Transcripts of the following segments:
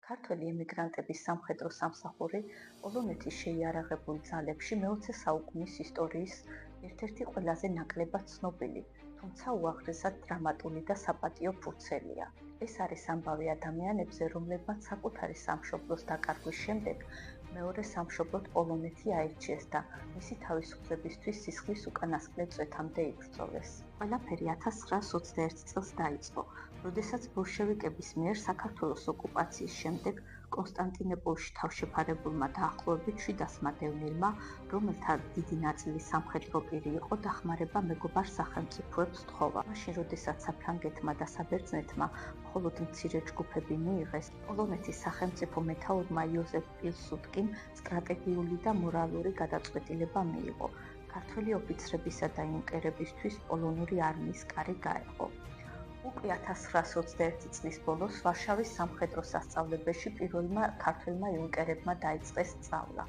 ქართველი ემიგრანტების სამხედრო სამსახური პოლონეთის შეიარაღებულ ძალებში მე-20 საუკუნის ისტორიის ერთ-ერთი ყველაზე ნაკლებად ცნობილი, თუმცა უაღრესად დრამატული და საპატიო ფურცელია. ეს არის ამბავი ადამიანებზე, რომლებმაც საკუთარი სამშობლოს დაკარგვის შემდეგ მეორე სამშობლოდ პოლონეთი აირჩიეს და მისი თავისუფლებისთვის სისხლის უკანასკნელ წვეთამდე იბრძოლეს. ყველაფერი 1921 წელს დაიწყო, როდესაც ბოლშევიკების მიერ საქართველოს ოკუპაციის შემდეგ კონსტანტინოპოლში თავშეფარებულმა დაახლოებით 700-მა დევნილმა, რომელთა დიდი ნაწილი სამხედრო პირი იყო, დახმარება მეგობარ სახელმწიფოებს თხოვა. მაშინ, როდესაც საფრანგეთმა და საბერძნეთმა მხოლოდ მცირე ჯგუფები მიიღეს, პოლონეთის სახელმწიფო მეთაურმა იოზეფ პილსუდკიმ სტრატეგიული და მორალური გადაწყვეტილება მიიღო. ქართველი ოფიცრებისა და იუნკერებისთვის პოლონური არმიის კარი გაეყო. უკვე 1921 წლის ბოლოს ვარშავის სამხედრო სასწავლებელში პირველმა ქართველმა იუნკერებმა დაიწყეს სწავლა.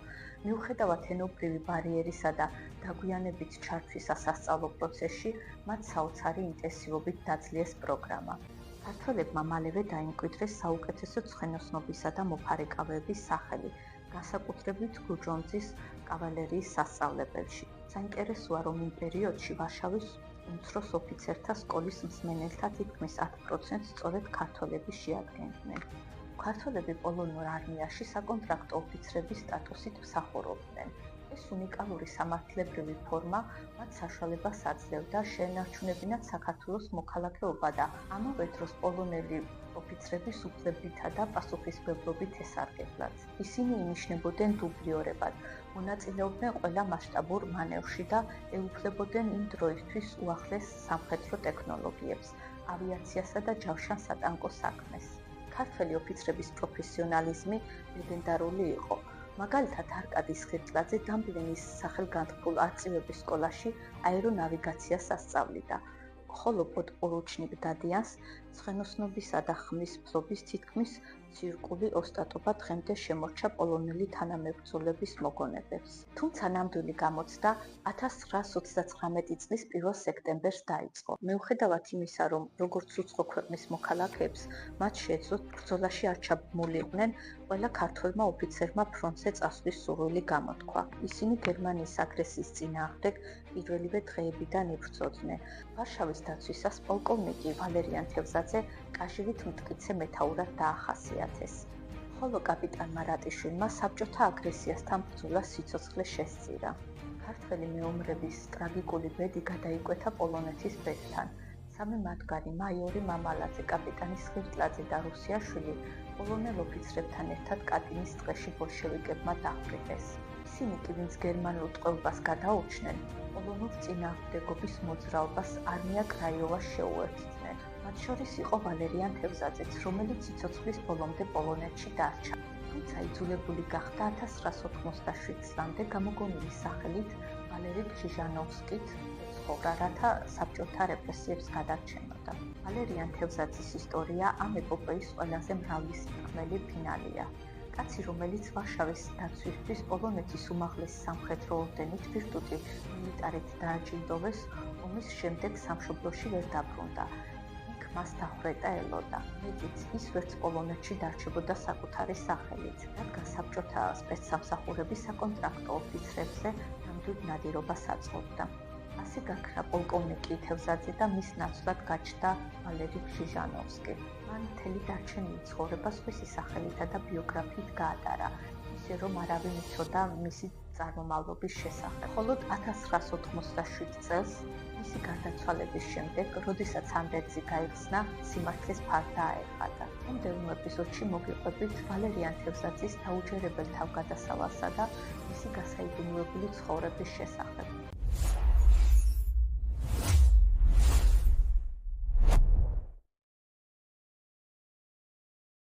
მიუხედავად ენობრივი ბარიერისა და დაგვიანებით ჩართვის სასწავლო პროცესში, მათ საოცარი ინტენსივობით დაძლიეს პროგრამა. ქართველებმა მალევე დაიმკვიდრეს საუკეთესო ცხენოსნობისა და მოფარიკავეების სახელი, განსაკუთრებით გურჯონძის კავალერიის სასწავლებელში. საინტერესოა, რომ იმ პერიოდში ვარშავის უმცროს ოფიცერთა სკოლის მსმენელთა თითქმის 10%-ს სწორედ ქართველები შეადგენდნენ. ქართველები პოლონურ არმიაში საკონტრაქტო ოფიცრების სტატუსით მსახურობდნენ. ეს უნიკალური სამართლებრივი ფორმა მათ საშუალებას აძლევდა შეენარჩუნებინათ საქართველოს მოქალაქეობა და ამავე დროს პოლონელი ოფიცრების უფლებითა და პასუხისმგებლობით ესარგებლათ. ისინი ინიშნებოდნენ დუბლიორებად, მონაწილეობდნენ ყველა მასშტაბურ მანევრში და ეუფლებოდნენ იმ დროისთვის უახლეს სამხედრო ტექნოლოგიებს, ავიაციასა და ჯავშან-სატანკო საქმეს. ქართველი ოფიცრების პროფესიონალიზმი ლეგენდარული იყო. მაგალითად, არკადის ხირტლაძე დამბლენის სახელგანთქმულ არწივების სკოლაში აერონავიგაციას ასწავლიდა, ხოლო პოდპორუჩნიკ დადიანს ცხენოსნობისა და ხმლის ფლობის თითქმის ცირკული ოსტატობა დღემდე შემორჩა პოლონელი თანამებრძოლების მოგონებებს. თუმცა ნამდვილი გამოცდა 1929 წლის 1 სექტემბერს დაიწყო. მიუხედავად იმისა, რომ როგორც უცხო ქვეყნის მოქალაქეებს მათ შეეძლოთ ბრძოლაში არჩაბმულიყვნენ, ყველა ქართველმა ოფიცერმა ფრონტზე წასვლის სურვილი გამოთქვა. ისინი გერმანიის აგრესიის წინააღმდეგ პირველივე დღეებიდან იბრძოდნენ. ვარშავის დაცვისას პოლკოვნიკი ვალერიან თევზაძე კაჟივით მტკიცე მეთაურად დაახასიათეს. ხოლო კაპიტანმა რატიშვილმა საბჭოთა აგრესიასთან ბრძოლას სიცოცხლე შესწირა. ქართველი მეომრების ტრაგიკული ბედი გადაიკვეთა პოლონეთის ბედთან. სამი მათგანი მაიორი მამალაძე, კაპიტანი ხირტლაძე და რუსიაშვილი პოლონელ ოფიცრებთან ერთად კატინის ტყეში ბოლშევიკებმა დაჰვრიტეს. ისინი კი, ვინც გერმანულ ტყვეობას გადაურჩნენ, პოლონურ წინააღმდეგობის მოძრაობას არმია კრაიოვას შეუერთდნენ. მათ შორის იყო ვალერიან თევზაძეც, რომელიც სიცოცხლის ბოლომდე პოლონეთში დარჩა. თუმცა იძულებული გახდა 1987 წლამდე გამოგონილი სახელით ვალერი ქჟიჟანოვსკით ეცხოვრა, რათა საბჭოთა რეპრესიებს გადარჩენოდა. ვალერიან თევზაძის ისტორია ამ ეპოპეის ყველაზე მრავალსმხმელი ფინალია. კაცი, რომელიც ვარშავის დაცვისთვის პოლონეთის უმაღლესი სამხედრო ორდენით ვირტუტი მილიტარით დააჯილდოვეს, ომის შემდეგ სამშობლოში ვერ დაბრუნდა. იქ მას დახვრეტა ელოდა. მეტიც, ის ვერც პოლონეთში დარჩებოდა საკუთარი სახელით, რადგან საბჭოთა სპეცსამსახურები საკონტრაქტო ოფიცრებზე ნამდვილ ნადირობას აწყობდა. ასე გაქრა პოლკოვნიკი თევზაძე და მის ნაცვლად გაჩნდა ვალერი ქჟიჟანოვსკი. მან მთელი დარჩენილი ცხოვრება სხვისი სახელითა და ბიოგრაფიით გაატარა, ისე რომ არავინ იცოდა მისი წარმომავლობის შესახებ. მხოლოდ 1987 წელს მისი გარდაცვალების შემდეგ, როდესაც ამბერძი გაიხსნა, სიმართლის ფარდა აეხადა. მომდევნო ეპიზოდში მოგიყვებით ვალერიან თევზაძის დაუჯერებელ თავგადასავალსა და მისი გასაიდუმლოებული ცხოვრების შესახებ.